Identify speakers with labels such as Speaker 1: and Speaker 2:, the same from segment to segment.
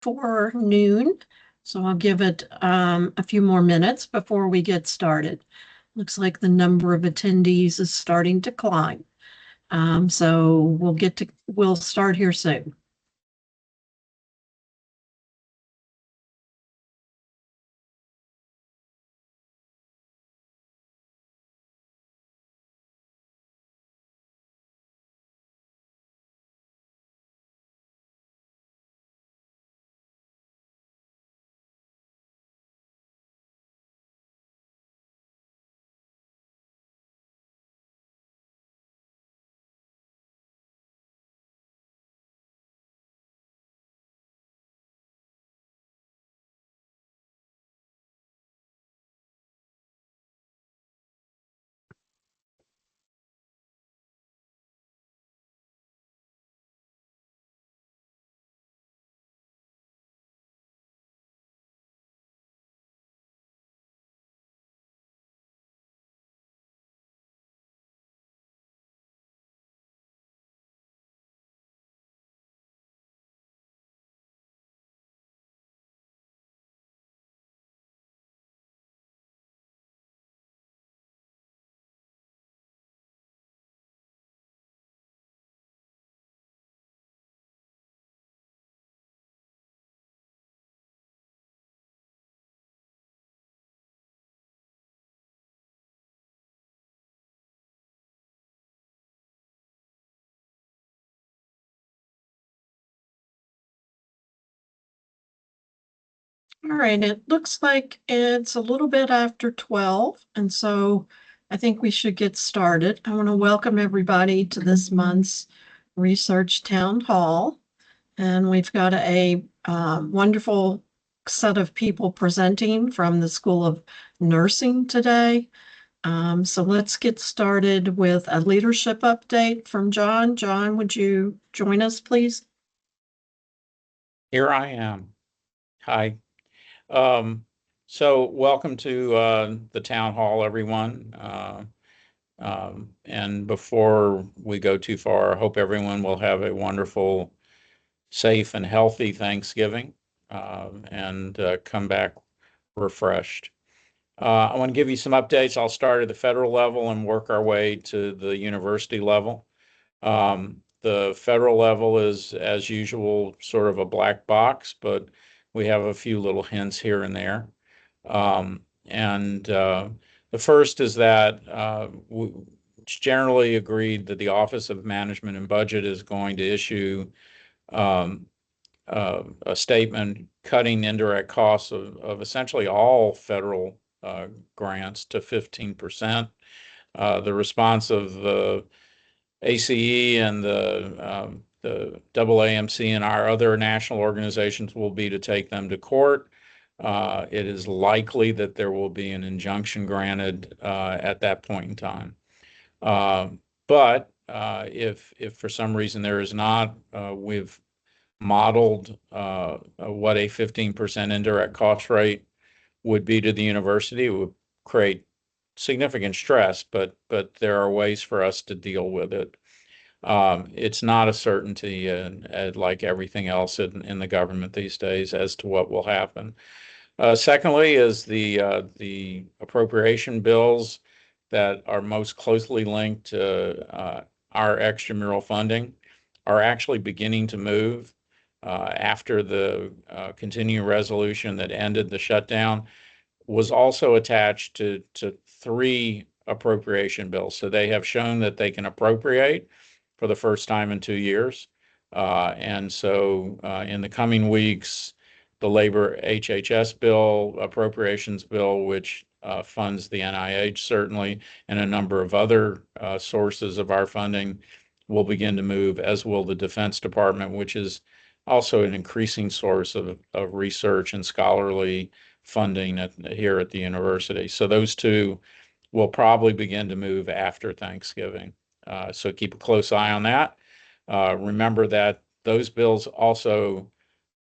Speaker 1: for noon, so I'll give it a few more minutes before we get started. Looks like the number of attendees is starting to climb. So we'll start here soon. All right, it looks like it's a little bit after 12, and so I think we should get started. I want to welcome everybody to this month's Research Town Hall, and we've got a wonderful set of people presenting from the School of Nursing today. So let's get started with a leadership update from John. John, would you join us, please?
Speaker 2: Here I am. Hi. So welcome to the town hall, everyone. And before we go too far, I hope everyone will have a wonderful, safe, and healthy Thanksgiving and come back refreshed. I want to give you some updates. I'll start at the federal level and work our way to the university level. The federal level is, as usual, sort of a black box, but we have a few little hints here and there. And the first is that it's generally agreed that the Office of Management and Budget is going to issue um, a statement cutting indirect costs of essentially all federal grants to 15%. The response of the ACE and the AAMC and our other national organizations will be to take them to court. It is likely that there will be an injunction granted at that point in time. But if for some reason there is not, we've modeled what a 15% indirect cost rate would be to the university. It would create significant stress, but there are ways for us to deal with it. It's not a certainty, like everything else in the government these days, as to what will happen. Secondly, is the appropriation bills that are most closely linked to our extramural funding are actually beginning to move after the continuing resolution that ended the shutdown was also attached to three appropriation bills. So they have shown that they can appropriate for the first time in 2 years. And so in the coming weeks, the labor HHS bill, appropriations bill, which funds the NIH certainly, and a number of other sources of our funding will begin to move, as will the Defense Department, which is also an increasing source of research and scholarly funding here at the university. So those two will probably begin to move after Thanksgiving. So keep a close eye on that. Remember that those bills also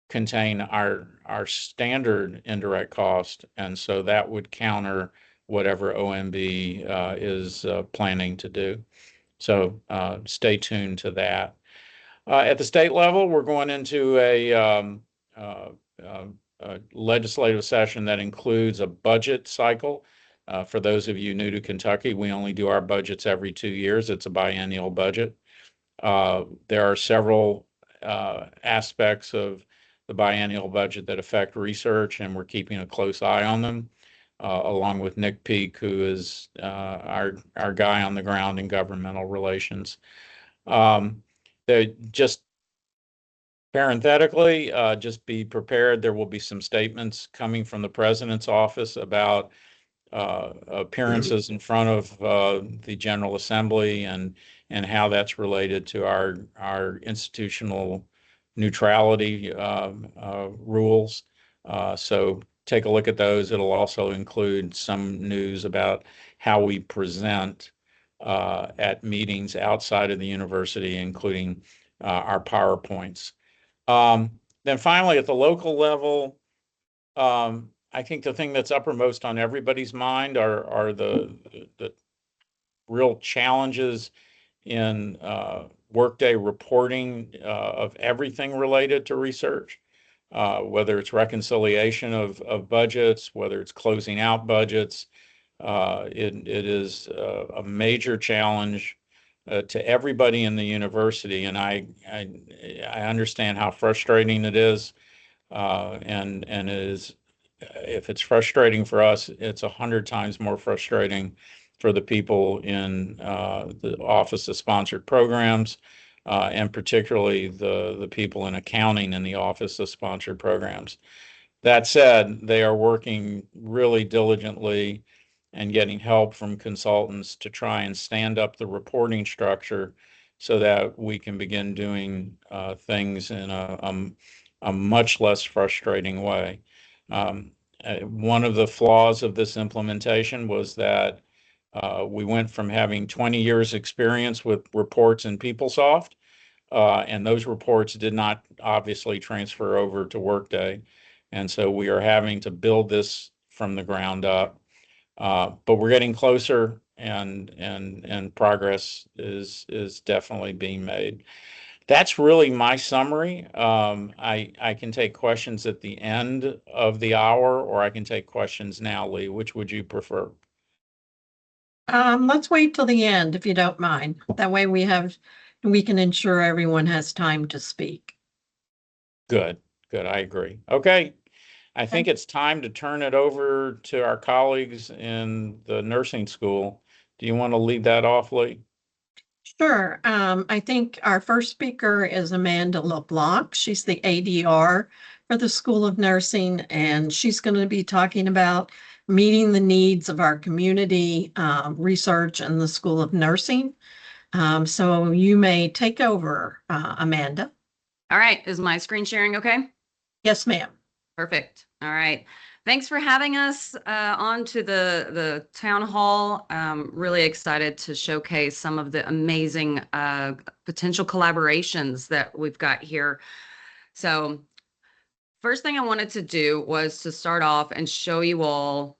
Speaker 2: contain our standard indirect cost, and so that would counter whatever OMB is planning to do. So stay tuned to that. At the state level, we're going into legislative session that includes a budget cycle. For those of you new to Kentucky, we only do our budgets every 2 years. It's a biennial budget. There are several aspects of the biennial budget that affect research, and we're keeping a close eye on them, along with Nick Peak, who is our guy on the ground in governmental relations. Just parenthetically, just be prepared. There will be some statements coming from the president's office about appearances in front of the General Assembly and how that's related to our institutional neutrality rules. So take a look at those. It'll also include some news about how we present at meetings outside of the university, including our PowerPoints. Then finally, at the local level, I think the thing that's uppermost on everybody's mind are the real challenges in workday reporting of everything related to research, whether it's reconciliation of budgets, whether it's closing out budgets. It is a major challenge to everybody in the university, and I understand how frustrating it is, and it is. If it's frustrating for us, it's 100 times more frustrating for the people in the Office of Sponsored Programs, and particularly the people in accounting in the Office of Sponsored Programs. That said, they are working really diligently and getting help from consultants to try and stand up the reporting structure so that we can begin doing things in a much less frustrating way. One of the flaws of this implementation was that we went from having 20 years experience with reports in PeopleSoft, and those reports did not obviously transfer over to Workday. And so we are having to build this from the ground up. But we're getting closer, and progress is definitely being made. That's really my summary. I can take questions at the end of the hour, or I can take questions now, Lee. Which would you prefer?
Speaker 1: Let's wait till the end, if you don't mind. That way we can ensure everyone has time to speak.
Speaker 2: Good, good. I agree. Okay. I think it's time to turn it over to our colleagues in the nursing school. Do you want to lead that off, Lee?
Speaker 1: Sure. I think our first speaker is Imelda Leblanc. She's the ADR for the School of Nursing, and she's going to be talking about meeting the needs of our community research in the School of Nursing. So you may take over, Amanda.
Speaker 3: All right. Is my screen sharing okay?
Speaker 1: Yes, ma'am.
Speaker 3: Perfect. All right. Thanks for having us on to the town hall. Really excited to showcase some of the amazing potential collaborations that we've got here. So first thing I wanted to do was to start off and show you all,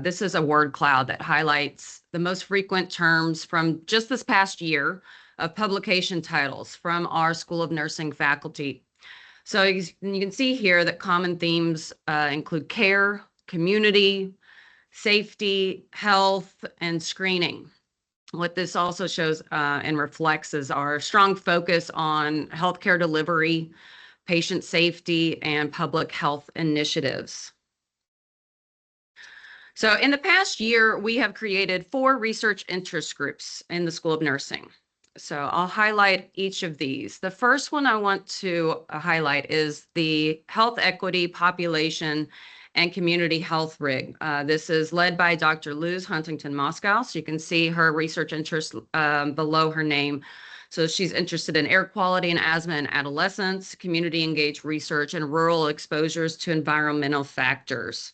Speaker 3: this is a word cloud that highlights the most frequent terms from just this past year of publication titles from our School of Nursing faculty. So you can see here that common themes include care, community, safety, health, and screening. What this also shows and reflects is our strong focus on healthcare delivery, patient safety, and public health initiatives. So in the past year, we have created 4 research interest groups in the School of Nursing. So I'll highlight each of these. The first one I want to highlight is the Health Equity, Population, and Community Health RIG. This is led by Dr. Luz Huntington Moscow. So you can see her research interest below her name. So she's interested in air quality and asthma in adolescents, community engaged research, and rural exposures to environmental factors.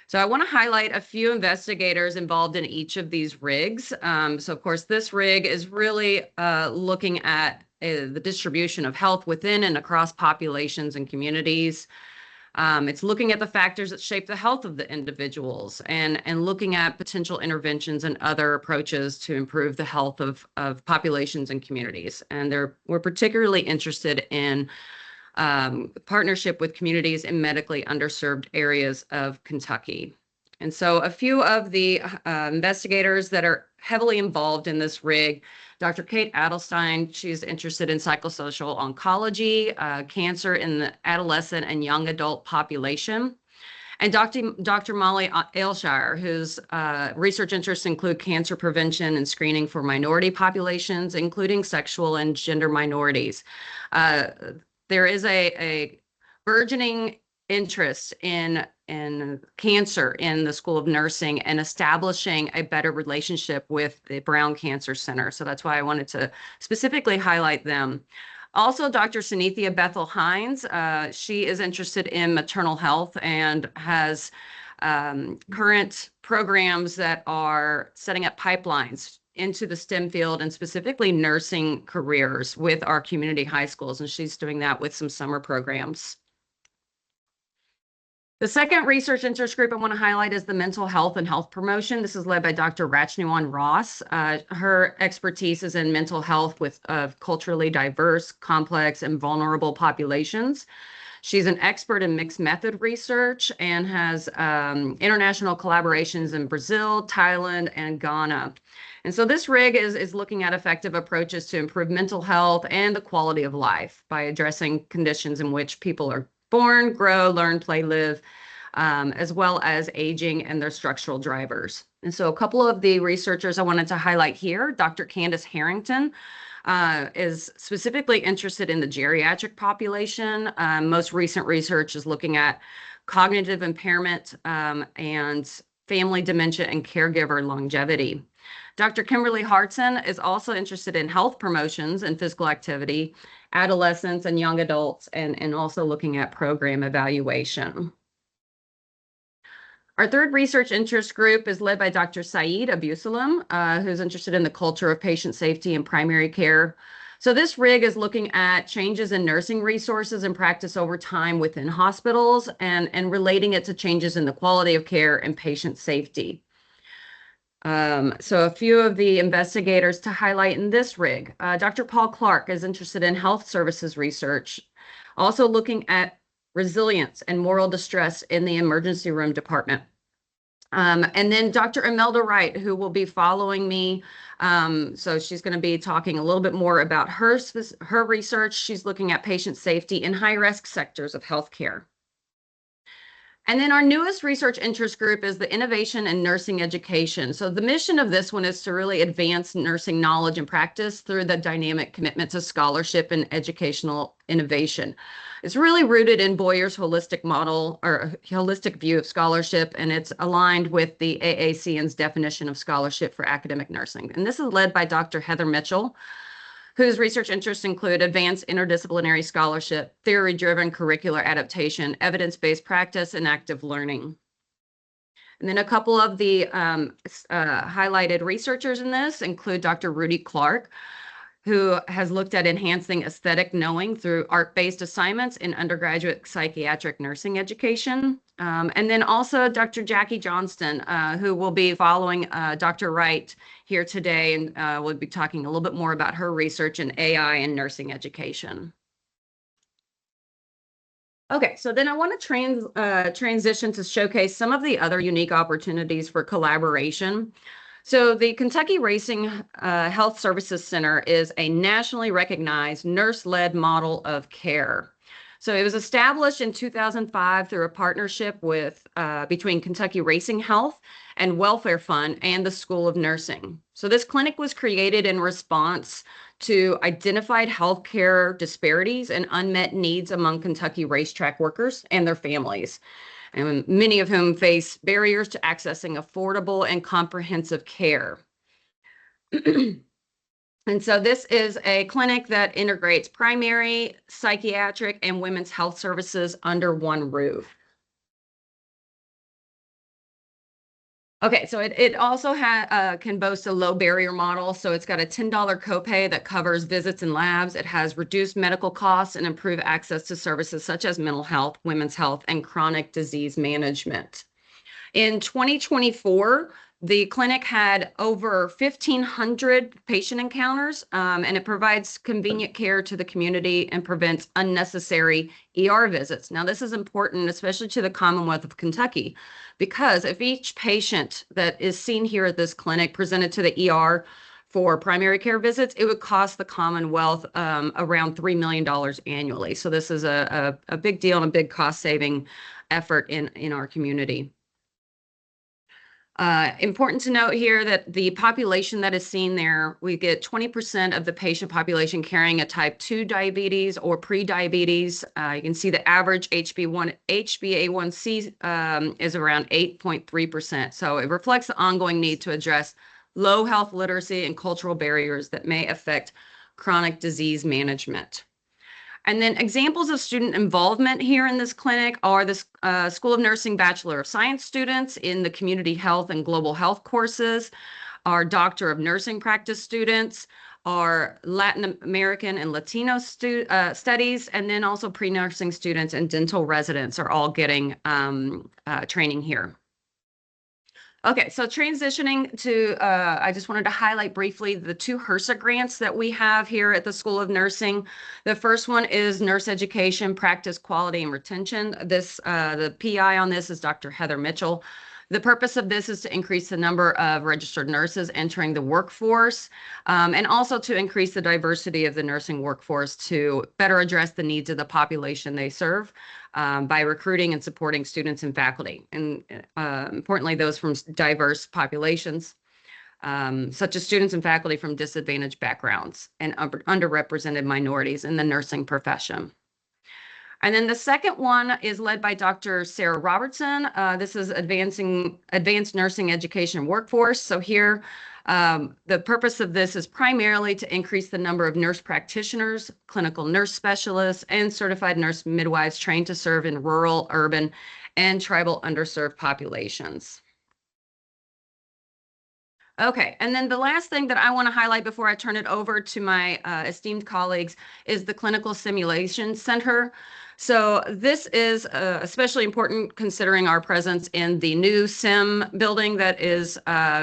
Speaker 3: So I want to highlight a few investigators involved in each of these rigs. So of course, this rig is really looking at the distribution of health within and across populations and communities. It's looking at the factors that shape the health of the individuals and looking at potential interventions and other approaches to improve the health of populations and communities. And we're particularly interested in partnership with communities in medically underserved areas of Kentucky. And so a few of the investigators that are heavily involved in this rig, Dr. Kate Adelstein, she's interested in psychosocial oncology, cancer in the adolescent and young adult population. And Dr. Molly Aylshire, whose research interests include cancer prevention and screening for minority populations, including sexual and gender minorities. There is a burgeoning interest in cancer in the School of Nursing and establishing a better relationship with the Brown Cancer Center. So that's why I wanted to specifically highlight them. Also, Dr. Sanithia Bethel Hines, she is interested in maternal health and has current programs that are setting up pipelines into the STEM field and specifically nursing careers with our community high schools. And she's doing that with some summer programs. The second research interest group I want to highlight is the mental health and health promotion. This is led by Dr. Rachnuan Ross. Her expertise is in mental health of culturally diverse, complex, and vulnerable populations. She's an expert in mixed method research and has international collaborations in Brazil, Thailand, and Ghana. And so this rig is looking at effective approaches to improve mental health and the quality of life by addressing conditions in which people are born, grow, learn, play, live, as well as aging and their structural drivers. And so a couple of the researchers I wanted to highlight here, Dr. Candace Harrington is specifically interested in the geriatric population. Most recent research is looking at cognitive impairment and family dementia and caregiver longevity. Dr. Kimberly Hartson is also interested in health promotions and physical activity, adolescents and young adults, and also looking at program evaluation. Our third research interest group is led by Dr. Saeed Abusalam, who's interested in the culture of patient safety and primary care. So this rig is looking at changes in nursing resources and practice over time within hospitals and relating it to changes in the quality of care and patient safety. So a few of the investigators to highlight in this rig. Dr. Paul Clark is interested in health services research, also looking at resilience and moral distress in the emergency room department. And then Dr. Imelda Wright, who will be following me. So she's going to be talking a little bit more about her research. She's looking at patient safety in high-risk sectors of healthcare. And then our newest research interest group is the innovation and nursing education. So the mission of this one is to really advance nursing knowledge and practice through the dynamic commitment to scholarship and educational innovation. It's really rooted in Boyer's holistic model or holistic view of scholarship, and it's aligned with the AACN's definition of scholarship for academic nursing. And this is led by Dr. Heather Mitchell, whose research interests include advanced interdisciplinary scholarship, theory-driven curricular adaptation, evidence-based practice, and active learning. And then a couple of the highlighted researchers in this include Dr. Rudy Clark, who has looked at enhancing aesthetic knowing through art-based assignments in undergraduate psychiatric nursing education. And then also Dr. Jackie Johnston, who will be following Dr. Wright here today, and we'll be talking a little bit more about her research in AI and nursing education. Okay, so then I want to transition to showcase some of the other unique opportunities for collaboration. So the Kentucky Racing Health Services Center is a nationally recognized nurse-led model of care. So it was established in 2005 through a partnership with between Kentucky Racing Health and Welfare Fund and the School of Nursing. So this clinic was created in response to identified healthcare disparities and unmet needs among Kentucky racetrack workers and their families, and many of whom face barriers to accessing affordable and comprehensive care. And so this is a clinic that integrates primary, psychiatric, and women's health services under one roof. Okay, so it also can boast a low barrier model. So it's got a $10 copay that covers visits and labs. It has reduced medical costs and improved access to services such as mental health, women's health, and chronic disease management. In 2024, The clinic had over 1,500 patient encounters, and it provides convenient care to the community and prevents unnecessary ER visits. Now, this is important, especially to the Commonwealth of Kentucky, because if each patient that is seen here at this clinic presented to the ER for primary care visits, it would cost the Commonwealth around $3 million annually. So this is a big deal and a big cost-saving effort in our community. Important to note here that the population that is seen there, we get 20% of the patient population carrying a type 2 diabetes or pre-diabetes. You can see the average HbA1c is around 8.3%. So it reflects the ongoing need to address low health literacy and cultural barriers that may affect chronic disease management. And then examples of student involvement here in this clinic are the School of Nursing Bachelor of Science students in the Community Health and Global Health courses, our Doctor of Nursing Practice students, our Latin American and Latino studies, and then also pre-nursing students and dental residents are all getting training here. Okay, so transitioning to, I just wanted to highlight briefly the 2 HRSA grants that we have here at the School of Nursing. The first one is Nurse Education, Practice Quality and Retention. The PI on this is Dr. Heather Mitchell. The purpose of this is to increase the number of registered nurses entering the workforce, and also to increase the diversity of the nursing workforce to better address the needs of the population they serve by recruiting and supporting students and faculty, and importantly, those from diverse populations, such as students and faculty from disadvantaged backgrounds and underrepresented minorities in the nursing profession. And then the second one is led by Dr. Sarah Robertson. This is Advanced Nursing Education Workforce. So here, the purpose of this is primarily to increase the number of nurse practitioners, clinical nurse specialists, and certified nurse midwives trained to serve in rural, urban, and tribal underserved populations. Okay, and then the last thing that I want to highlight before I turn it over to my esteemed colleagues is the Clinical Simulation Center. So this is especially important considering our presence in the new SIM building that is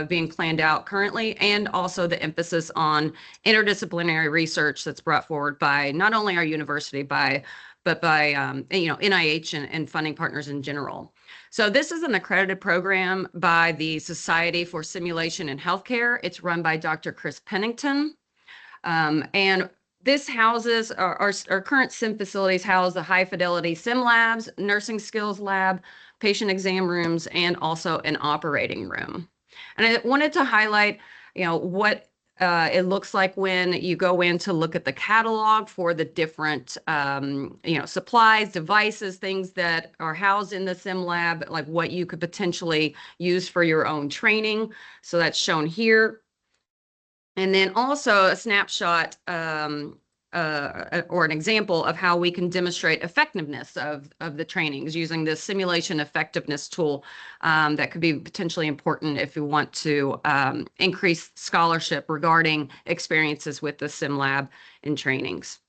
Speaker 3: being planned out currently, and also the emphasis on interdisciplinary research that's brought forward by not only our university, but by NIH and funding partners in general. So this is an accredited program by the Society for Simulation in Healthcare. It's run by Dr. Chris Pennington. And this houses, our current SIM facilities house the high fidelity SIM labs, nursing skills lab, patient exam rooms, and also an operating room. And I wanted to highlight, what it looks like when you go in to look at the catalog for the different, supplies, devices, things that are housed in the sim lab, like what you could potentially use for your own training. So that's shown here. And then also a snapshot or an example of how we can demonstrate effectiveness of the trainings using this simulation effectiveness tool that could be potentially important if we want to increase scholarship regarding experiences with the sim lab and trainings.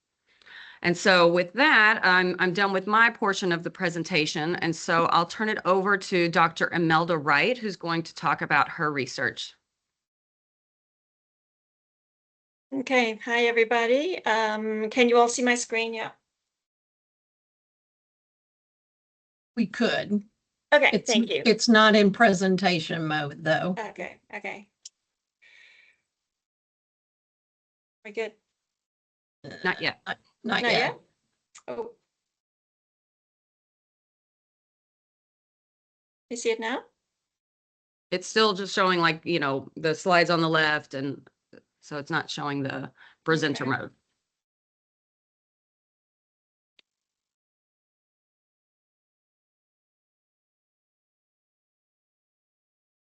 Speaker 3: And so with that, I'm done with my portion of the presentation. And so I'll turn it over to Dr. Imelda Wright, who's going to talk about her research.
Speaker 4: Okay, hi everybody. Can you all see my screen? Yeah.
Speaker 1: We could.
Speaker 4: Okay, thank you.
Speaker 1: It's not in presentation mode though.
Speaker 4: Okay. We're good.
Speaker 3: Not yet.
Speaker 1: Not yet.
Speaker 4: Oh. You see it now?
Speaker 3: It's still just showing the slides on the left, and so it's not showing the presenter mode.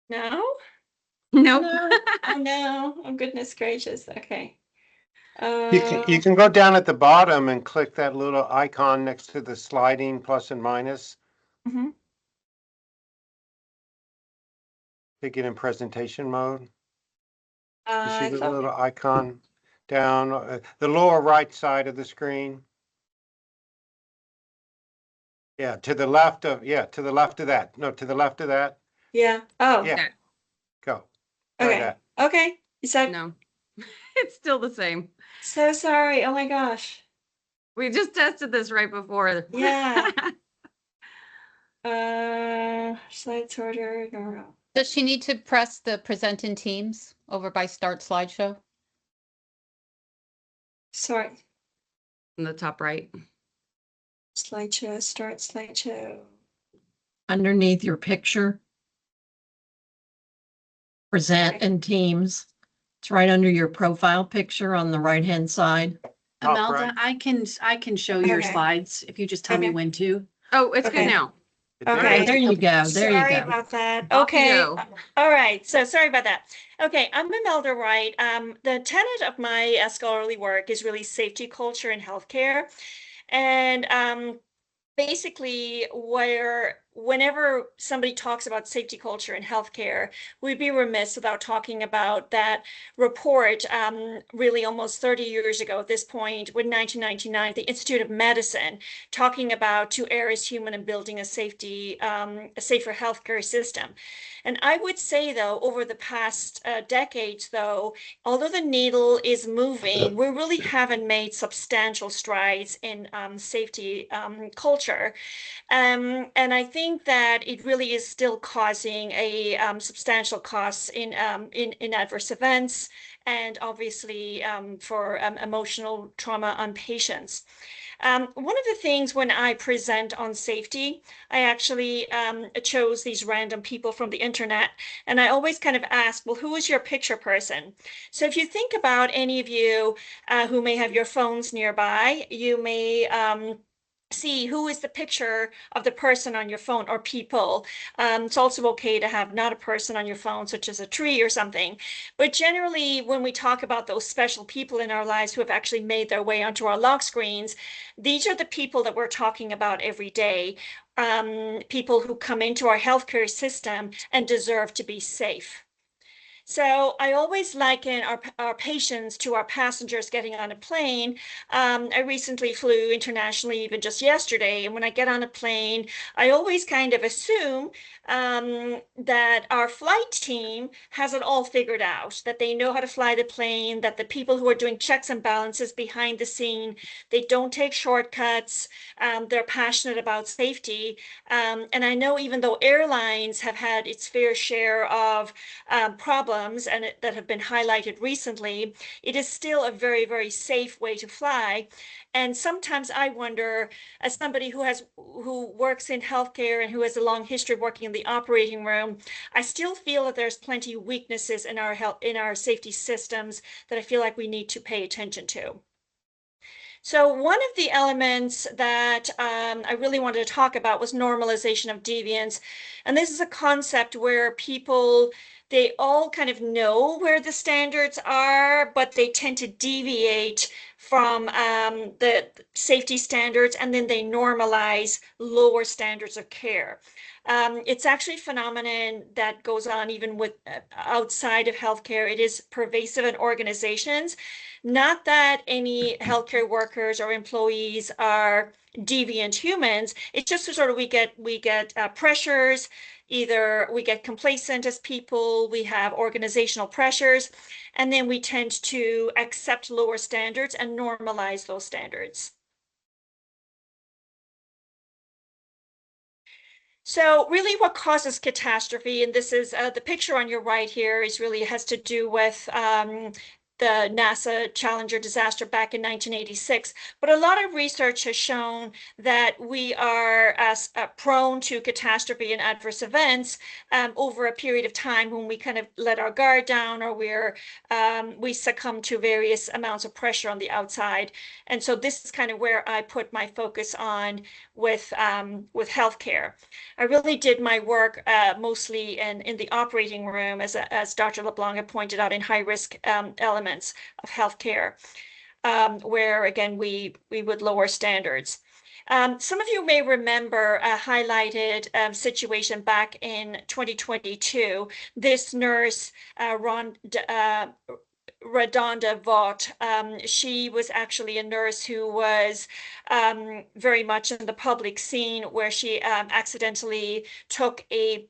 Speaker 4: No?
Speaker 3: Nope.
Speaker 4: No. Oh no. Oh goodness gracious. Okay.
Speaker 5: You can go down at the bottom and click that little icon next to the sliding plus and minus.
Speaker 4: Mm-hmm.
Speaker 5: Take it in presentation mode. You see the
Speaker 4: Okay.
Speaker 5: little icon down the lower right side of the screen? Yeah, to the left of that. No, to the left of that.
Speaker 4: Yeah. Oh.
Speaker 5: Yeah. Go. Try
Speaker 4: Okay,
Speaker 5: that.
Speaker 4: okay. Is that
Speaker 3: No, it's still the same.
Speaker 4: so sorry? Oh my gosh.
Speaker 3: We just tested this right before.
Speaker 4: Yeah. Slide sorter. No.
Speaker 6: Does she need to press the present in Teams over by Start Slideshow?
Speaker 4: Sorry.
Speaker 3: In the top right.
Speaker 4: Slideshow, start slideshow.
Speaker 1: Underneath your picture. Present
Speaker 4: Okay.
Speaker 1: in Teams. It's right under your profile picture on the right-hand side.
Speaker 5: Top
Speaker 7: Imelda,
Speaker 5: right.
Speaker 7: I can show your
Speaker 4: Okay.
Speaker 7: slides if you just tell me
Speaker 4: Okay.
Speaker 7: when to.
Speaker 3: Oh, it's
Speaker 4: Okay.
Speaker 3: good now.
Speaker 5: It did.
Speaker 4: Okay.
Speaker 1: There you go. There you
Speaker 4: Sorry
Speaker 1: go.
Speaker 4: about that.
Speaker 3: Off you
Speaker 4: Okay.
Speaker 3: go.
Speaker 4: All right. So sorry about that. Okay. I'm Imelda Wright. The tenet of my scholarly work is really safety culture in healthcare. And basically, whenever somebody talks about safety culture in healthcare, we'd be remiss without talking about that report, really almost 30 years ago at this point, with 1999, the Institute of Medicine, talking about 2 areas, human and building a safer healthcare system. And I would say, though, over the past decades, though, although the needle is moving, we really haven't made substantial strides in safety culture. And I think that it really is still causing a substantial costs in adverse events and obviously for emotional trauma on patients. One of the things when I present on safety, I actually chose these random people from the internet, and I always kind of ask, well, who is your picture person? So if you think about any of you who may have your phones nearby, you may see who is the picture of the person on your phone or people. It's also okay to have not a person on your phone, such as a tree or something. But generally, when we talk about those special people in our lives who have actually made their way onto our lock screens, these are the people that we're talking about every day. People who come into our healthcare system and deserve to be safe. So I always liken our patients to our passengers getting on a plane. I recently flew internationally, even just yesterday, and when I get on a plane, I always kind of assume that our flight team has it all figured out, that they know how to fly the plane, that the people who are doing checks and balances behind the scene, they don't take shortcuts, they're passionate about safety. And I know even though airlines have had its fair share of problems that have been highlighted recently, it is still a very, very safe way to fly. And sometimes I wonder, as somebody who works in healthcare and who has a long history of working in the operating room, I still feel that there's plenty of weaknesses in our safety systems that I feel like we need to pay attention to. So one of the elements that I really wanted to talk about was normalization of deviance. And this is a concept where people, they all kind of know where the standards are, but they tend to deviate from the safety standards, and then they normalize lower standards of care. It's actually a phenomenon that goes on even with outside of healthcare. It is pervasive in organizations. Not that any healthcare workers or employees are deviant humans. It's just sort of we get pressures. Either we get complacent as people, we have organizational pressures, and then we tend to accept lower standards and normalize those standards. So really what causes catastrophe, and this is the picture on your right here is really has to do with the NASA Challenger disaster back in 1986. But a lot of research has shown that we are prone to catastrophe and adverse events over a period of time when we kind of let our guard down, or we succumb to various amounts of pressure on the outside. And so this is kind of where I put my focus on with healthcare. I really did my work mostly in the operating room, as Dr. Leblanc had pointed out, in high-risk elements of healthcare, where again we would lower standards. Some of you may remember a highlighted situation back in 2022. This nurse, Redonda Vaught, she was actually a nurse who was very much in the public scene, where she accidentally took a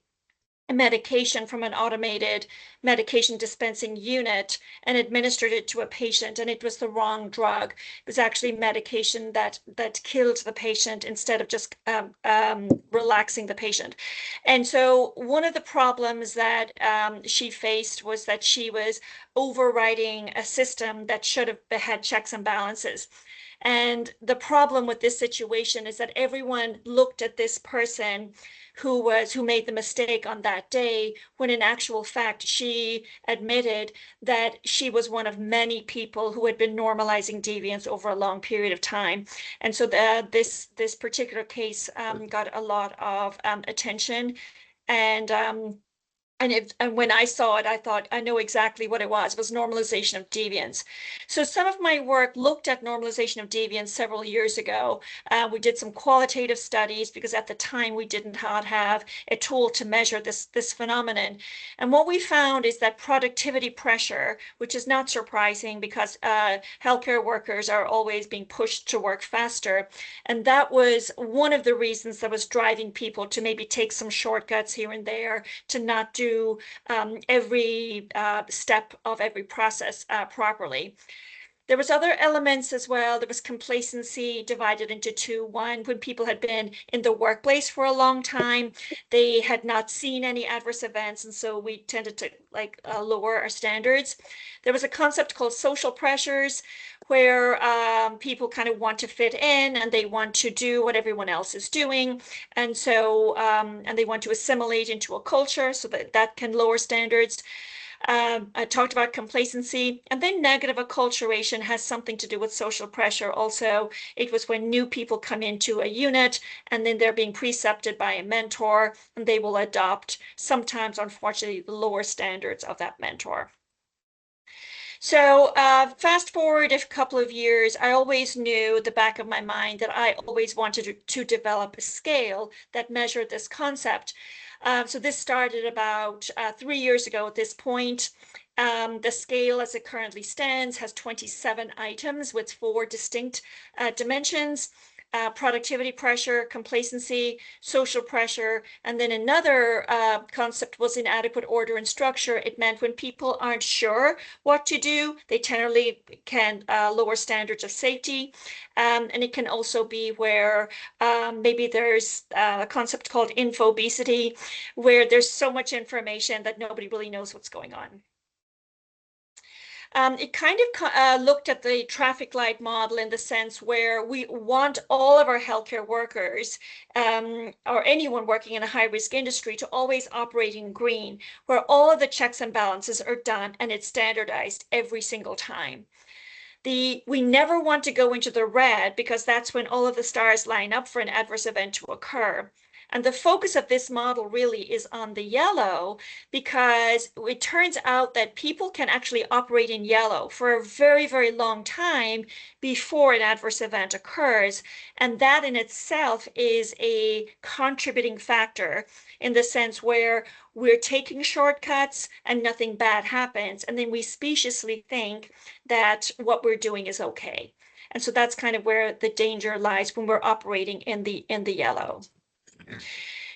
Speaker 4: a medication from an automated medication dispensing unit and administered it to a patient, and it was the wrong drug. It was actually medication that killed the patient instead of just relaxing the patient. And so one of the problems that she faced was that she was overriding a system that should have had checks and balances. And the problem with this situation is that everyone looked at this person who made the mistake on that day, when in actual fact she admitted that she was one of many people who had been normalizing deviance over a long period of time. And so this particular case got a lot of attention. And when I saw it, I thought, I know exactly what it was. It was normalization of deviance. So some of my work looked at normalization of deviance several years ago. We did some qualitative studies because at the time we did not have a tool to measure this phenomenon. And what we found is that productivity pressure, which is not surprising because healthcare workers are always being pushed to work faster. And that was one of the reasons that was driving people to maybe take some shortcuts here and there, to not do every step of every process properly. There was other elements as well. There was complacency divided into two. One, when people had been in the workplace for a long time, they had not seen any adverse events, and so we tended to lower our standards. There was a concept called social pressures, where people kind of want to fit in and they want to do what everyone else is doing, and so and they want to assimilate into a culture, so that can lower standards. I talked about complacency, and then negative acculturation has something to do with social pressure also. It was when new people come into a unit and then they're being precepted by a mentor, and they will adopt, sometimes unfortunately, the lower standards of that mentor. So fast forward a couple of years, I always knew at the back of my mind that I always wanted to develop a scale that measured this concept. So this started about 3 years ago at this point. The scale as it currently stands has 27 items with 4 distinct dimensions. Productivity pressure, complacency, social pressure, and then another concept was inadequate order and structure. It meant when people aren't sure what to do, they generally can lower standards of safety. And it can also be where maybe there's a concept called infobesity, where there's so much information that nobody really knows what's going on. It kind of looked at the traffic light model in the sense where we want all of our healthcare workers or anyone working in a high-risk industry to always operate in green, where all of the checks and balances are done and it's standardized every single time. We never want to go into the red, because that's when all of the stars line up for an adverse event to occur. And the focus of this model really is on the yellow, because it turns out that people can actually operate in yellow for a very, very long time before an adverse event occurs. And that in itself is a contributing factor, in the sense where we're taking shortcuts and nothing bad happens. And then we speciously think that what we're doing is okay. And so that's kind of where the danger lies when we're operating in the yellow.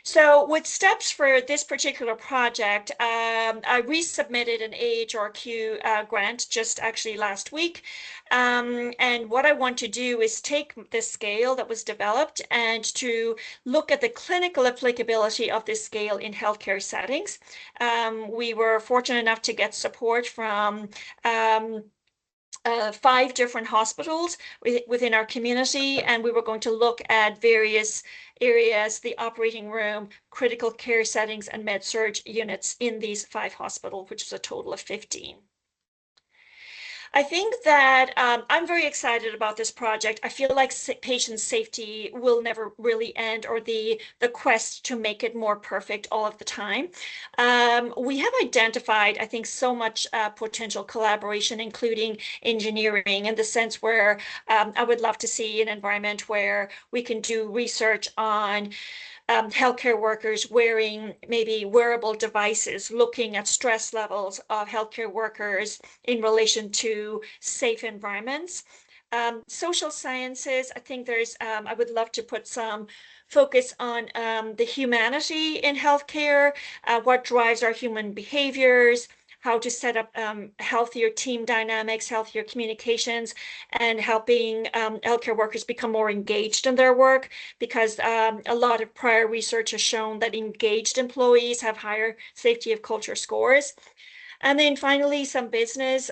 Speaker 4: So with steps for this particular project, I resubmitted an AHRQ grant just actually last week. And what I want to do is take this scale that was developed and to look at the clinical applicability of this scale in healthcare settings. We were fortunate enough to get support from 5 different hospitals within our community, and we were going to look at various areas: the operating room, critical care settings, and med-surg units in these 5 hospitals, which is a total of 15. I think that I'm very excited about this project. I feel like patient safety will never really end, or the quest to make it more perfect all of the time. We have identified, I think, so much potential collaboration, including engineering, in the sense where I would love to see an environment where we can do research on healthcare workers wearing maybe wearable devices, looking at stress levels of healthcare workers in relation to safe environments. Social sciences, I think there's, I would love to put some focus on the humanity in healthcare, what drives our human behaviors, how to set up healthier team dynamics, healthier communications, and helping healthcare workers become more engaged in their work, because a lot of prior research has shown that engaged employees have higher safety of culture scores. And then finally, some business.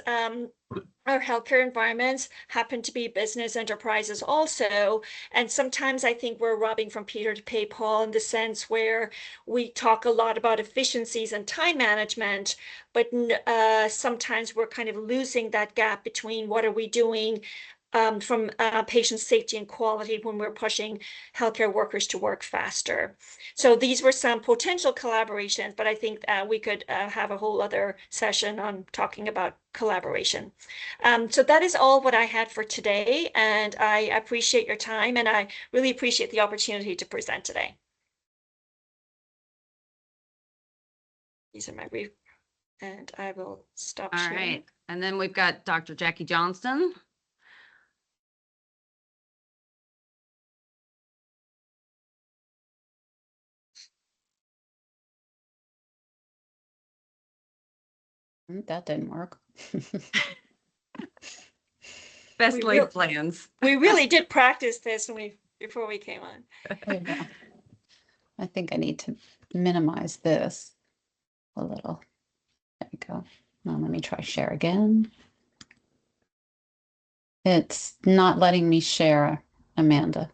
Speaker 4: Our healthcare environments happen to be business enterprises also. And sometimes I think we're robbing from Peter to pay Paul, in the sense where we talk a lot about efficiencies and time management, but sometimes we're kind of losing that gap between what are we doing from patient safety and quality when we're pushing healthcare workers to work faster. So these were some potential collaborations, but I think we could have a whole other session on talking about collaboration. So that is all what I had for today, and I appreciate your time, and I really appreciate the opportunity to present today. These are my brief, and I will stop
Speaker 3: All
Speaker 4: sharing.
Speaker 3: right. And then we've got Dr. Jackie Johnston.
Speaker 6: That didn't work.
Speaker 3: Best
Speaker 4: We
Speaker 3: laid
Speaker 4: will-
Speaker 3: plans.
Speaker 4: We really did practice this before we came on.
Speaker 6: Wait, no. I think I need to minimize this a little. There we go. Now let me try share again. It's not letting me share, Amanda.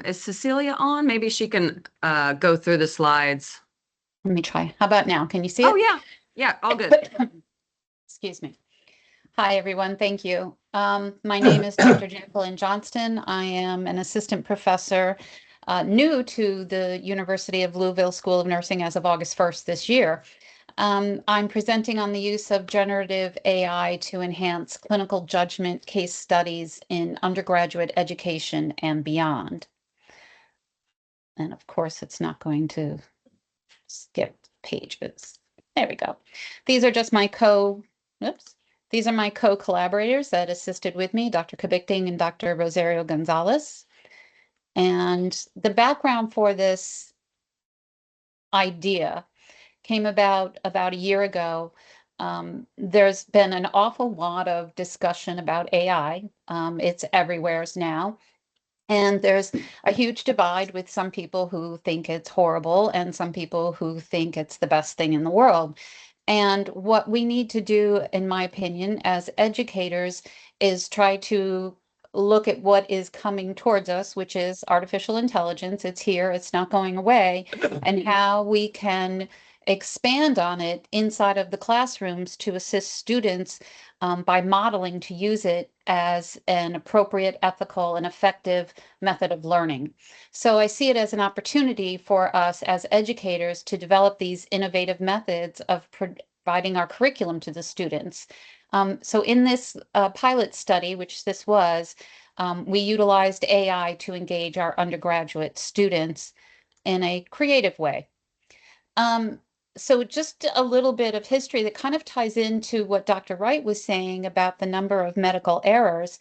Speaker 3: Is Cecilia on? Maybe she can go through the slides.
Speaker 6: Let me try. How about now? Can you see it?
Speaker 3: Oh, yeah. Yeah, all good.
Speaker 6: Excuse me. Hi, everyone. Thank you. My name is Dr. Jacqueline Johnston. I am an assistant professor new to the University of Louisville School of Nursing as of August 1st this year. I'm presenting on the use of generative AI to enhance clinical judgment case studies in undergraduate education and beyond. And of course, it's not going to skip pages. There we go. These are just my These are my co-collaborators that assisted with me, Dr. Kabikting and Dr. Rosario Gonzalez. And the background for this idea came about a year ago. There's been an awful lot of discussion about AI. It's everywhere now. And there's a huge divide with some people who think it's horrible and some people who think it's the best thing in the world. And what we need to do, in my opinion, as educators, is try to look at what is coming towards us, which is artificial intelligence. It's here, it's not going away, and how we can expand on it inside of the classrooms to assist students by modeling to use it as an appropriate, ethical, and effective method of learning. So I see it as an opportunity for us as educators to develop these innovative methods of providing our curriculum to the students. So in this pilot study, which this was, we utilized AI to engage our undergraduate students in a creative way. So just a little bit of history that kind of ties into what Dr. Wright was saying about the number of medical errors.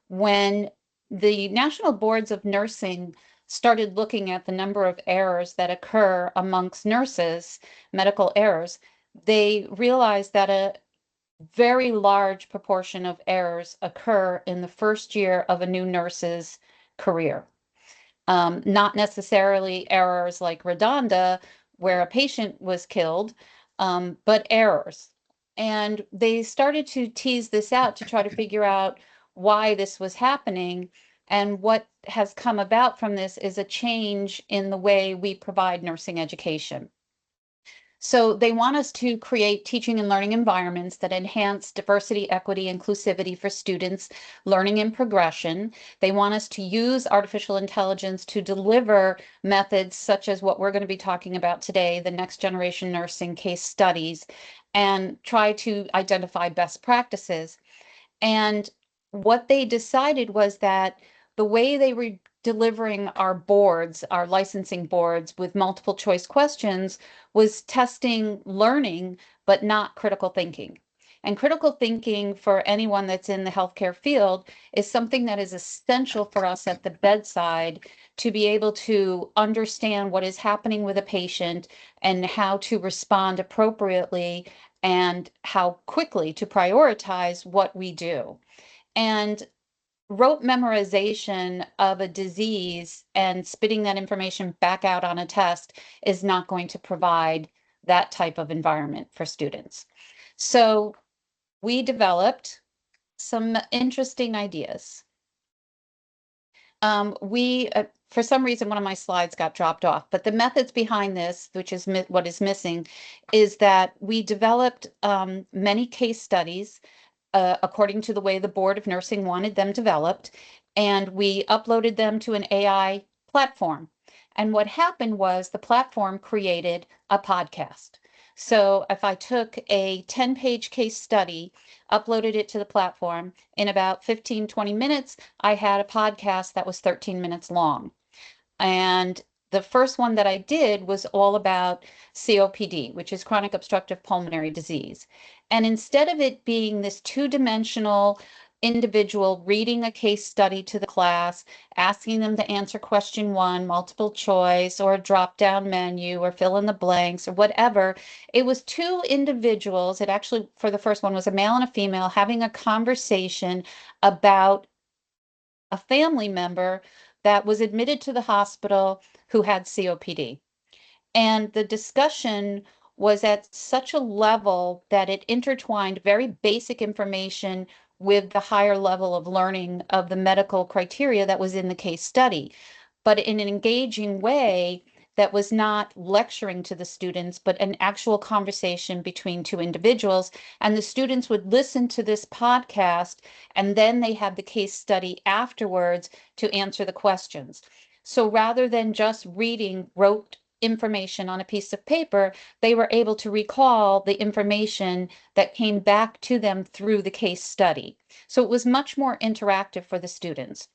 Speaker 6: When the National Boards of Nursing started looking at the number of errors that occur amongst nurses, medical errors, they realized that a very large proportion of errors occur in the first year of a new nurse's career. Not necessarily errors like redonda, where a patient was killed, but errors. And they started to tease this out to try to figure out why this was happening. And what has come about from this is a change in the way we provide nursing education. So they want us to create teaching and learning environments that enhance diversity, equity, inclusivity for students, learning and progression. They want us to use artificial intelligence to deliver methods such as what we're going to be talking about today, the next generation nursing case studies, and try to identify best practices. And what they decided was that the way they were delivering our boards, our licensing boards with multiple choice questions, was testing learning, but not critical thinking. And critical thinking for anyone that's in the healthcare field is something that is essential for us at the bedside to be able to understand what is happening with a patient and how to respond appropriately and how quickly to prioritize what we do. And rote memorization of a disease and spitting that information back out on a test is not going to provide that type of environment for students. So we developed some interesting ideas. For some reason, one of my slides got dropped off, but the methods behind this, which is what is missing, is that we developed many case studies according to the way the Board of Nursing wanted them developed, and we uploaded them to an AI platform. And what happened was the platform created a podcast. So if I took a 10-page case study, uploaded it to the platform, in about 15, 20 minutes, I had a podcast that was 13 minutes long. And the first one that I did was all about COPD, which is chronic obstructive pulmonary disease. And instead of it being this two-dimensional individual reading a case study to the class, asking them to answer question 1, multiple choice, or a drop-down menu, or fill in the blanks, or whatever, it was 2 individuals. It actually, for the first one, was a male and a female having a conversation about a family member that was admitted to the hospital who had COPD. And the discussion was at such a level that it intertwined very basic information with the higher level of learning of the medical criteria that was in the case study, but in an engaging way that was not lecturing to the students, but an actual conversation between 2 individuals. And the students would listen to this podcast, and then they had the case study afterwards to answer the questions. So rather than just reading rote information on a piece of paper, they were able to recall the information that came back to them through the case study. So it was much more interactive for the students.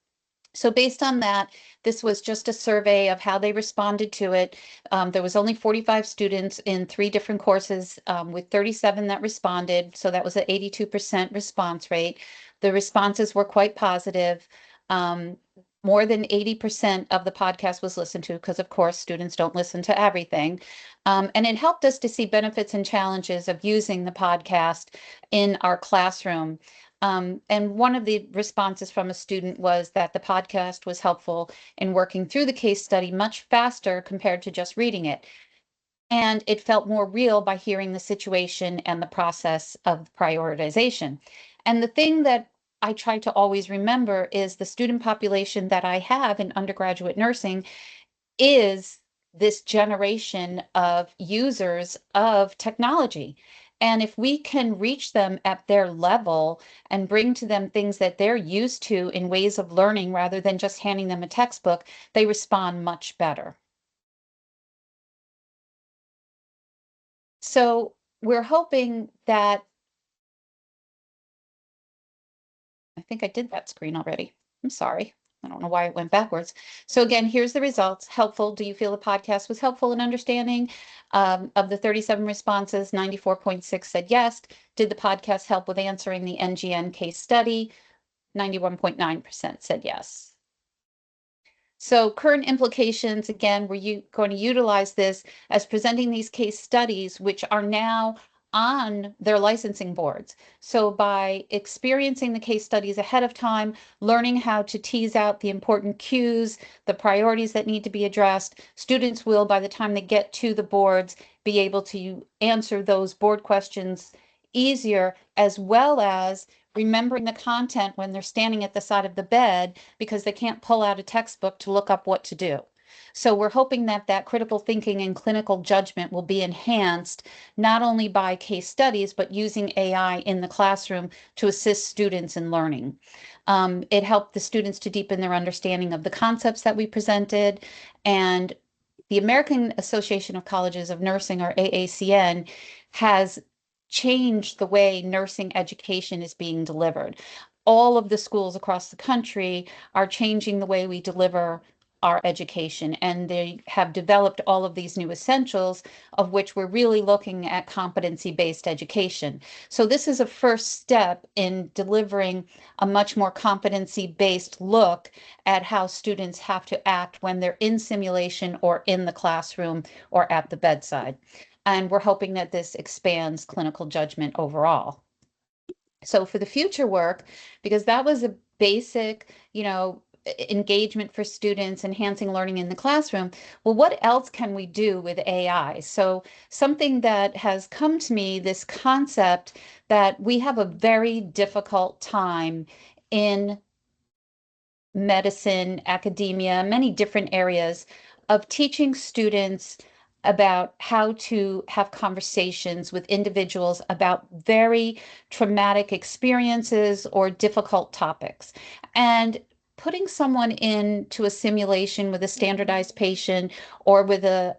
Speaker 6: So based on that, this was just a survey of how they responded to it. There was only 45 students in 3 different courses with 37 that responded. So that was an 82% response rate. The responses were quite positive. More than 80% of the podcast was listened to because, of course, students don't listen to everything. And it helped us to see benefits and challenges of using the podcast in our classroom. And one of the responses from a student was that the podcast was helpful in working through the case study much faster compared to just reading it. And it felt more real by hearing the situation and the process of prioritization. And the thing that I try to always remember is the student population that I have in undergraduate nursing is this generation of users of technology. And if we can reach them at their level and bring to them things that they're used to in ways of learning rather than just handing them a textbook, they respond much better. So we're hoping that, I think I did that screen already. I'm sorry. I don't know why it went backwards. So again, here's the results. Helpful. Do you feel the podcast was helpful in understanding? Of the 37 responses, 94.6 said yes. Did the podcast help with answering the NGN case study? 91.9% said yes. So current implications, again, we're going to utilize this as presenting these case studies, which are now on their licensing boards. So by experiencing the case studies ahead of time, learning how to tease out the important cues, the priorities that need to be addressed, students will, by the time they get to the boards, be able to answer those board questions easier, as well as remembering the content when they're standing at the side of the bed because they can't pull out a textbook to look up what to do. So we're hoping that that critical thinking and clinical judgment will be enhanced not only by case studies, but using AI in the classroom to assist students in learning. It helped the students to deepen their understanding of the concepts that we presented. And the American Association of Colleges of Nursing, or AACN, has changed the way nursing education is being delivered. All of the schools across the country are changing the way we deliver our education. And they have developed all of these new essentials, of which we're really looking at competency-based education. So this is a first step in delivering a much more competency-based look at how students have to act when they're in simulation or in the classroom or at the bedside. And we're hoping that this expands clinical judgment overall. So for the future work, because that was a basic, engagement for students, enhancing learning in the classroom. Well, what else can we do with AI? So something that has come to me, this concept that we have a very difficult time in medicine, academia, many different areas of teaching students about how to have conversations with individuals about very traumatic experiences or difficult topics. And putting someone into a simulation with a standardized patient or with a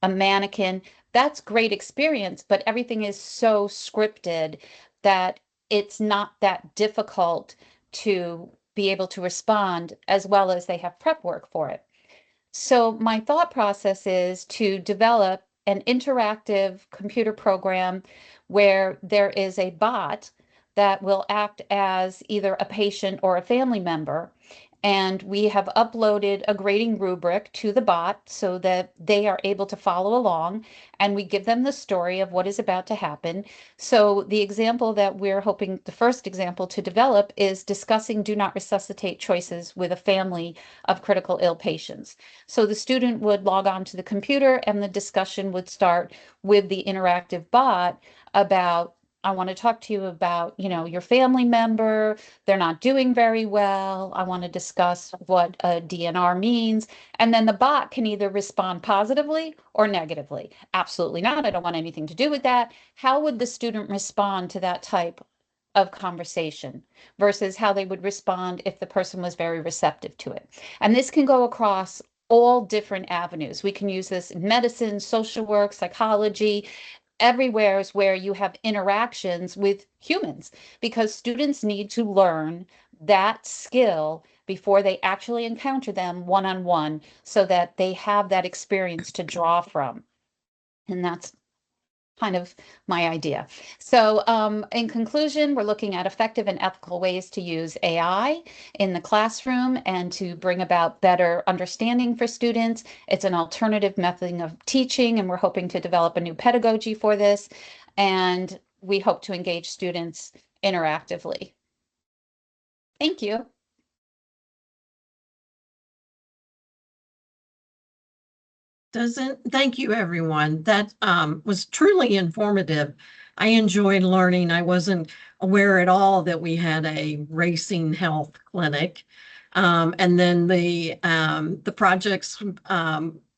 Speaker 6: mannequin, that's great experience, but everything is so scripted that it's not that difficult to be able to respond, as well as they have prep work for it. So my thought process is to develop an interactive computer program where there is a bot that will act as either a patient or a family member. And we have uploaded a grading rubric to the bot so that they are able to follow along, and we give them the story of what is about to happen. So the example that we're hoping, the first example to develop, is discussing do not resuscitate choices with a family of critical ill patients. So the student would log on to the computer and the discussion would start with the interactive bot about, I want to talk to you about, your family member, they're not doing very well. I want to discuss what a DNR means. And then the bot can either respond positively or negatively. Absolutely not. I don't want anything to do with that. How would the student respond to that type of conversation versus how they would respond if the person was very receptive to it? And this can go across all different avenues. We can use this in medicine, social work, psychology, everywhere is where you have interactions with humans, because students need to learn that skill before they actually encounter them one-on-one, so that they have that experience to draw from. And that's kind of my idea. So in conclusion, we're looking at effective and ethical ways to use AI in the classroom and to bring about better understanding for students. It's an alternative method of teaching, and we're hoping to develop a new pedagogy for this. And we hope to engage students interactively. Thank you.
Speaker 1: Thank you, everyone. That was truly informative. I enjoyed learning. I wasn't aware at all that we had a racing health clinic. And then the projects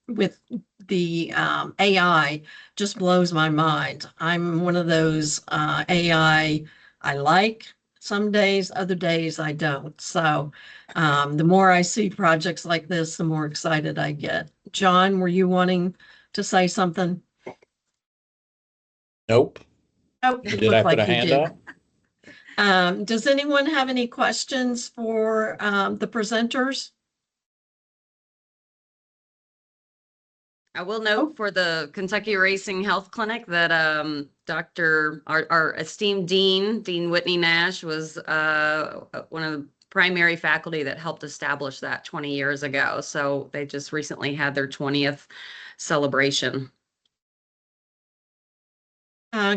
Speaker 1: with the AI just blows my mind. I'm one of those AI I like some days, other days I don't. So the more I see projects like this, the more excited I get. John, were you wanting to say something?
Speaker 2: Nope.
Speaker 1: Oh, it
Speaker 2: Did I
Speaker 1: looked
Speaker 2: put
Speaker 1: like
Speaker 2: a
Speaker 1: you
Speaker 2: hand
Speaker 1: did.
Speaker 2: up?
Speaker 1: Does anyone have any questions for the presenters?
Speaker 3: I will note for the Kentucky Racing Health Clinic that our esteemed Dean Whitney Nash, was one of the primary faculty that helped establish that 20 years ago. So they just recently had their 20th celebration.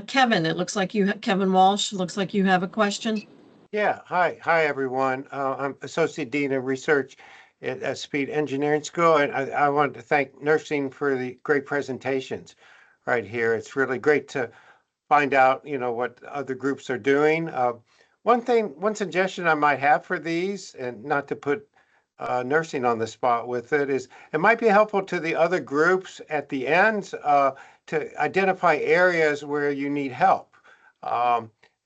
Speaker 1: Kevin, it looks like Kevin Walsh, looks like you have a question.
Speaker 5: Yeah, hi everyone. I'm Associate Dean of Research at Speed Engineering School, and I want to thank nursing for the great presentations right here. It's really great to find out, what other groups are doing. One suggestion I might have for these, and not to put nursing on the spot with it, is it might be helpful to the other groups at the end to identify areas where you need help,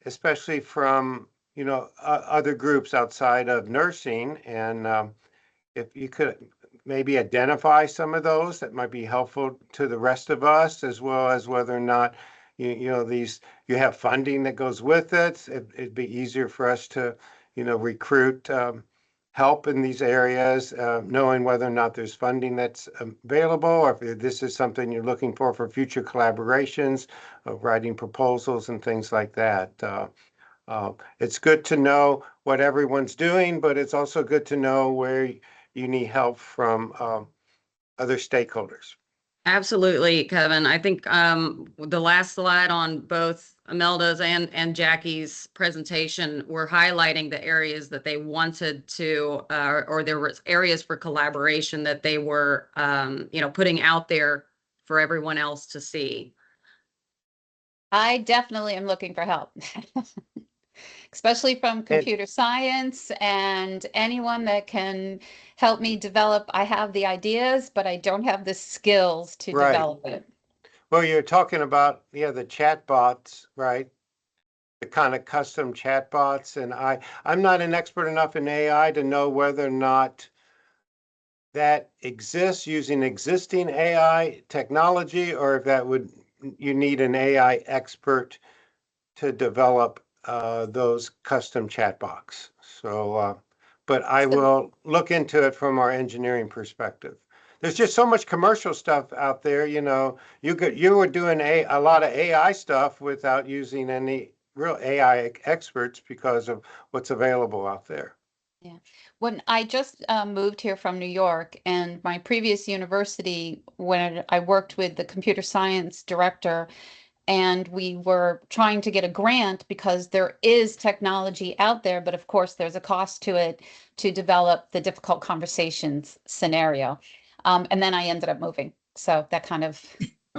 Speaker 5: especially from other groups outside of nursing. And if you could maybe identify some of those, that might be helpful to the rest of us, as well as whether or not you have funding that goes with it. It'd be easier for us to recruit help in these areas, knowing whether or not there's funding that's available, or if this is something you're looking for future collaborations, writing proposals and things like that. It's good to know what everyone's doing, but it's also good to know where you need help from other stakeholders.
Speaker 3: Absolutely, Kevin. I think the last slide on both Imelda's and Jackie's presentation were highlighting the areas that they wanted to, or there was areas for collaboration that they were, putting out there for everyone else to see.
Speaker 6: I definitely am looking for help, especially from computer science and anyone that can help me develop. I have the ideas, but I don't have the skills to
Speaker 5: Right.
Speaker 6: develop it.
Speaker 5: Well, you're talking about, the chat bots, right? The kind of custom chat bots. And I'm not an expert enough in AI to know whether or not that exists using existing AI technology, or if you need an AI expert to develop those custom chat bots. So, but I will look into it from our engineering perspective. There's just so much commercial stuff out there. You were doing a lot of AI stuff without using any real AI experts because of what's available out there.
Speaker 6: Yeah. When I just moved here from New York, and my previous university, when I worked with the computer science director, and we were trying to get a grant because there is technology out there, but of course there's a cost to it to develop the difficult conversations scenario. And then I ended up moving. So that kind of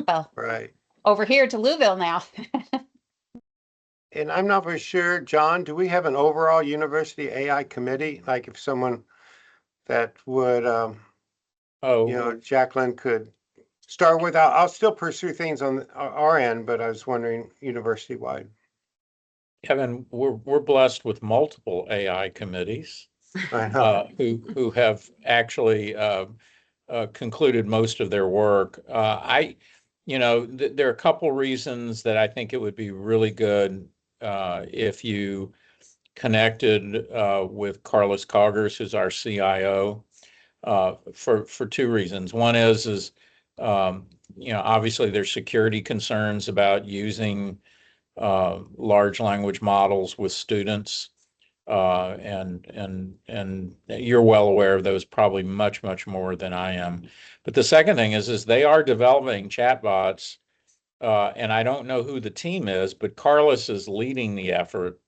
Speaker 6: fell
Speaker 5: Right.
Speaker 6: over here to Louisville now.
Speaker 5: And I'm not for sure, John, do we have an overall university AI committee? Like if someone that would, Jacqueline could start with, I'll still pursue things on our end, but I was wondering university-wide.
Speaker 2: Kevin, we're blessed with multiple AI committees
Speaker 5: I know.
Speaker 2: who have actually concluded most of their work. There are a couple reasons that I think it would be really good if you connected with Carlos Coggers, who's our CIO, for two reasons. One is obviously there's security concerns about using large language models with students. And you're well aware of those, probably much more than I am. But the second thing is they are developing chatbots, and I don't know who the team is, but Carlos is leading the effort.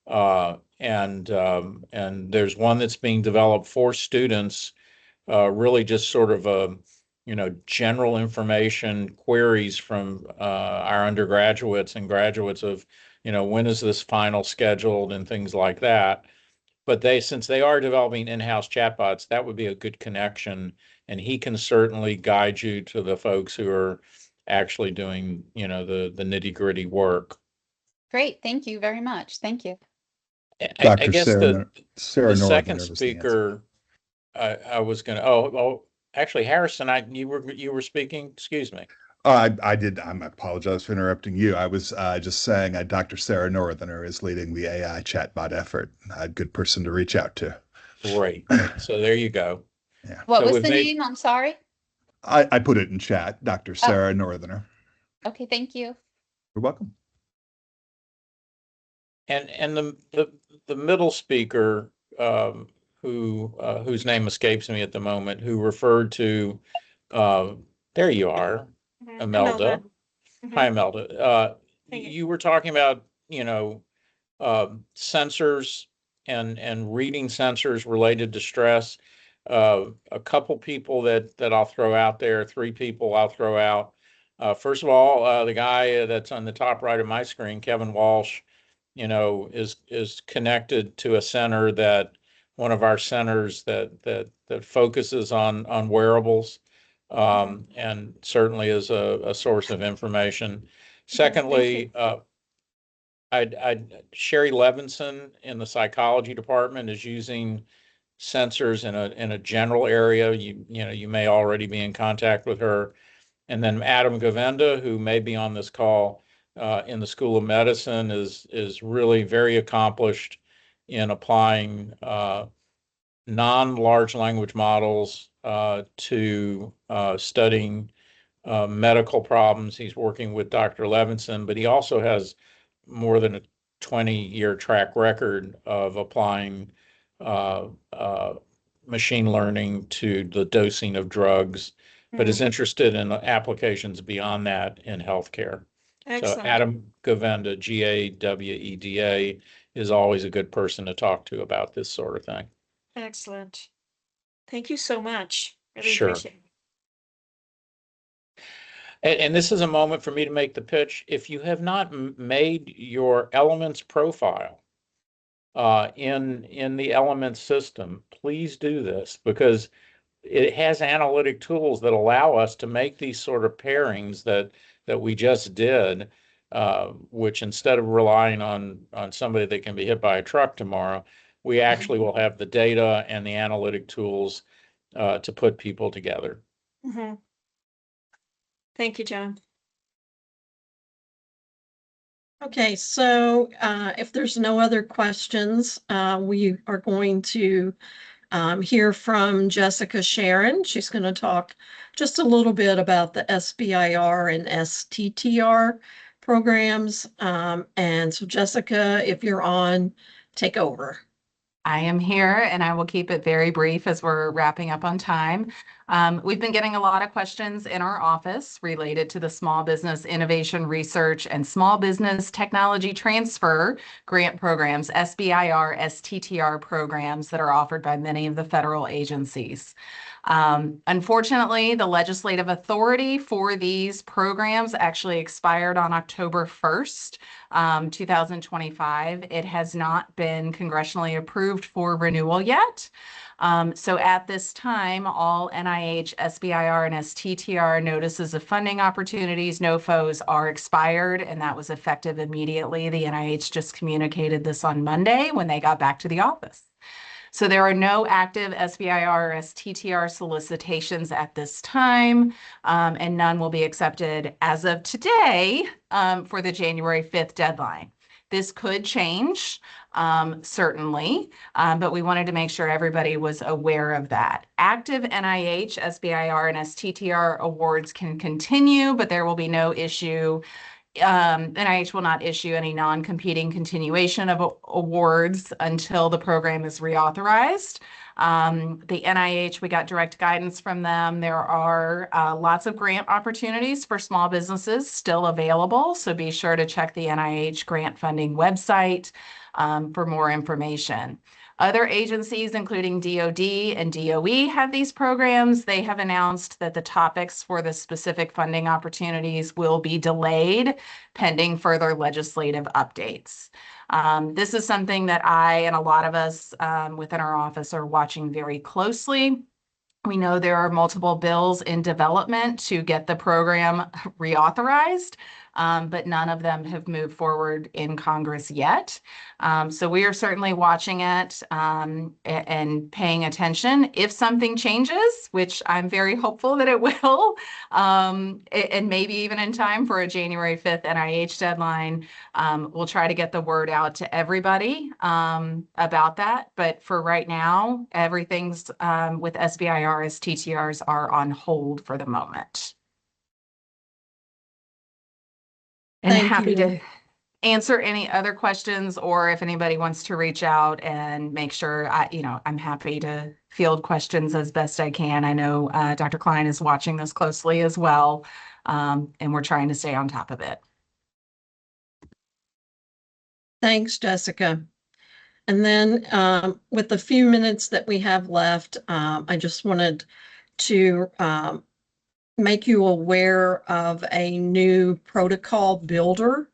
Speaker 2: And there's one that's being developed for students, really just sort of general information queries from our undergraduates and graduates of, when is this final scheduled and things like that. But since they are developing in-house chatbots, that would be a good connection, and he can certainly guide you to the folks who are actually doing, the nitty-gritty work.
Speaker 6: Great. Thank you very much. Thank you.
Speaker 2: I guess
Speaker 7: Sarah
Speaker 2: the second
Speaker 7: Norther was the
Speaker 2: speaker, I was going to, actually, Harrison, you were speaking, excuse me.
Speaker 7: I did. I apologize for interrupting you. I was just saying Dr. Sarah Norther is leading the AI chatbot effort. A good person to reach out to.
Speaker 2: Great. So there you go.
Speaker 7: Yeah.
Speaker 6: What
Speaker 2: So
Speaker 6: was the name? I'm sorry.
Speaker 7: I put it in chat, Dr. Sarah Norther.
Speaker 6: Okay, thank you.
Speaker 7: You're welcome.
Speaker 2: And the middle speaker, whose name escapes me at the moment, who referred to, there you are, Imelda. Hi, Imelda. You were talking about, sensors and reading sensors related to stress. A couple people that I'll throw out there, three people I'll throw out. First of all, the guy that's on the top right of my screen, Kevin Walsh, is connected to a center one of our centers that focuses on wearables, and certainly is a source of information. Secondly, Sherry Levinson in the psychology department is using sensors in a general area. You may already be in contact with her. And then Adam Govenda, who may be on this call, in the School of Medicine, is really very accomplished in applying non-large language models to studying medical problems. He's working with Dr. Levinson, but he also has more than a 20-year track record of applying machine learning to the dosing of drugs, but is interested in applications beyond that in healthcare. So
Speaker 4: Excellent.
Speaker 2: Adam Govenda, Gaweda, is always a good person to talk to about this sort of thing.
Speaker 4: Excellent. Thank you so much. Really
Speaker 2: Sure.
Speaker 4: appreciate it.
Speaker 2: And this is a moment for me to make the pitch. If you have not made your Elements profile in the Elements system, please do this, because it has analytic tools that allow us to make these sort of pairings that we just did, which instead of relying on somebody that can be hit by a truck tomorrow, we actually will have the data and the analytic tools to put people together.
Speaker 4: Mhm. Thank you, John.
Speaker 1: Okay, so if there's no other questions, we are going to hear from Jessica Sharon. She's going to talk just a little bit about the SBIR and STTR programs. And so Jessica, if you're on, take over.
Speaker 8: I am here and I will keep it very brief as we're wrapping up on time. We've been getting a lot of questions in our office related to the Small Business Innovation Research and Small Business Technology Transfer grant programs, SBIR, STTR programs that are offered by many of the federal agencies. Unfortunately, the legislative authority for these programs actually expired on October 1st, 2025. It has not been congressionally approved for renewal yet. So at this time, all NIH, SBIR, and STTR notices of funding opportunities, NOFOs, are expired, and that was effective immediately. The NIH just communicated this on Monday when they got back to the office. So there are no active SBIR or STTR solicitations at this time, and none will be accepted as of today for the January 5th deadline. This could change, certainly, but we wanted to make sure everybody was aware of that. Active NIH, SBIR, and STTR awards can continue, but there will be no issue. NIH will not issue any non-competing continuation of awards until the program is reauthorized. The NIH, we got direct guidance from them. There are lots of grant opportunities for small businesses still available, so be sure to check the NIH grant funding website for more information. Other agencies, including DoD and DOE, have these programs. They have announced that the topics for the specific funding opportunities will be delayed pending further legislative updates. This is something that I and a lot of us within our office are watching very closely. We know there are multiple bills in development to get the program reauthorized, but none of them have moved forward in Congress yet. So we are certainly watching it and paying attention. If something changes, which I'm very hopeful that it will, and maybe even in time for a January 5th NIH deadline, we'll try to get the word out to everybody about that. But for right now, everything's with SBIR, STTRs are on hold for the moment. And
Speaker 1: Thank
Speaker 8: happy
Speaker 1: you.
Speaker 8: to answer any other questions, or if anybody wants to reach out and make sure, I'm happy to field questions as best I can. I know Dr. Klein is watching this closely as well, and we're trying to stay on top of it.
Speaker 1: Thanks, Jessica. And then with the few minutes that we have left, I just wanted to make you aware of a new protocol builder,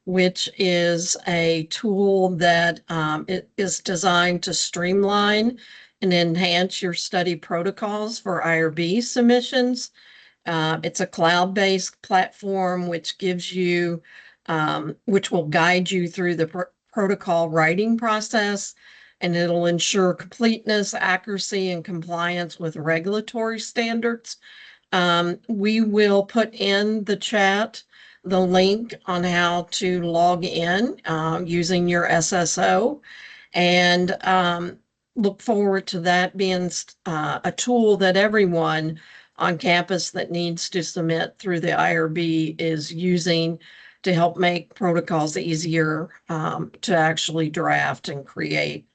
Speaker 1: which is a tool that it is designed to streamline and enhance your study protocols for IRB submissions. It's a cloud-based platform which gives you, which will guide you through the protocol writing process, and it'll ensure completeness, accuracy, and compliance with regulatory standards. We will put in the chat the link on how to log in using your SSO. And look forward to that being a tool that everyone on campus that needs to submit through the IRB is using to help make protocols easier to actually draft and create.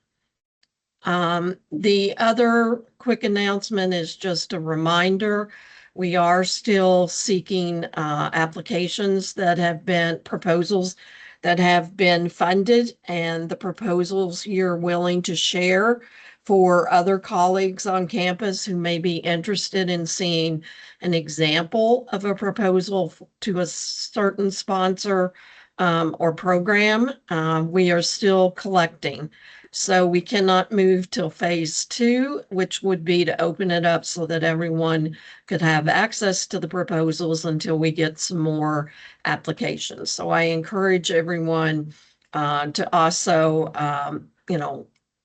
Speaker 1: The other quick announcement is just a reminder. We are still seeking applications that have been proposals that have been funded, and the proposals you're willing to share for other colleagues on campus who may be interested in seeing an example of a proposal to a certain sponsor or program. We are still collecting. So we cannot move till phase 2, which would be to open it up so that everyone could have access to the proposals until we get some more applications. So I encourage everyone to also,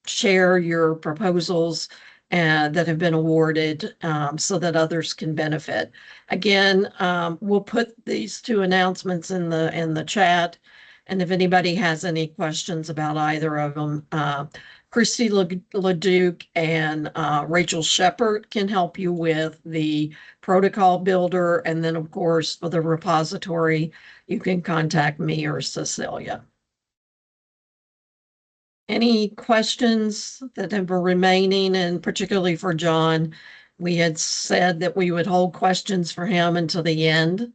Speaker 1: share your proposals that have been awarded so that others can benefit. Again, we'll put these 2 announcements in the chat. And if anybody has any questions about either of them, Christy LeDuc and Rachel Shepard can help you with the protocol builder. And then, of course, for the repository, you can contact me or Cecilia. Any questions that have been remaining, and particularly for John? We had said that we would hold questions for him until the end.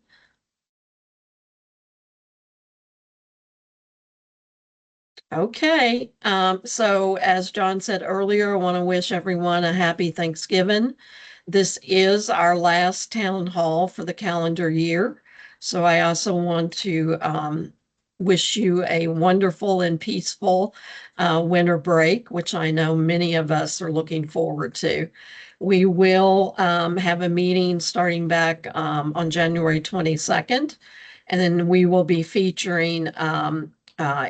Speaker 1: Okay, so as John said earlier, I want to wish everyone a happy Thanksgiving. This is our last town hall for the calendar year. So I also want to wish you a wonderful and peaceful winter break, which I know many of us are looking forward to. We will have a meeting starting back on January 22nd, and then we will be featuring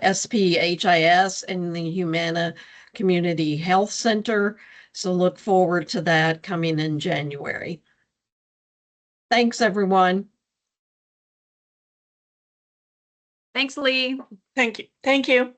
Speaker 1: SPHIS in the Humana Community Health Center. So look forward to that coming in January. Thanks, everyone.
Speaker 3: Thanks, Lee.
Speaker 4: Thank you. Thank you.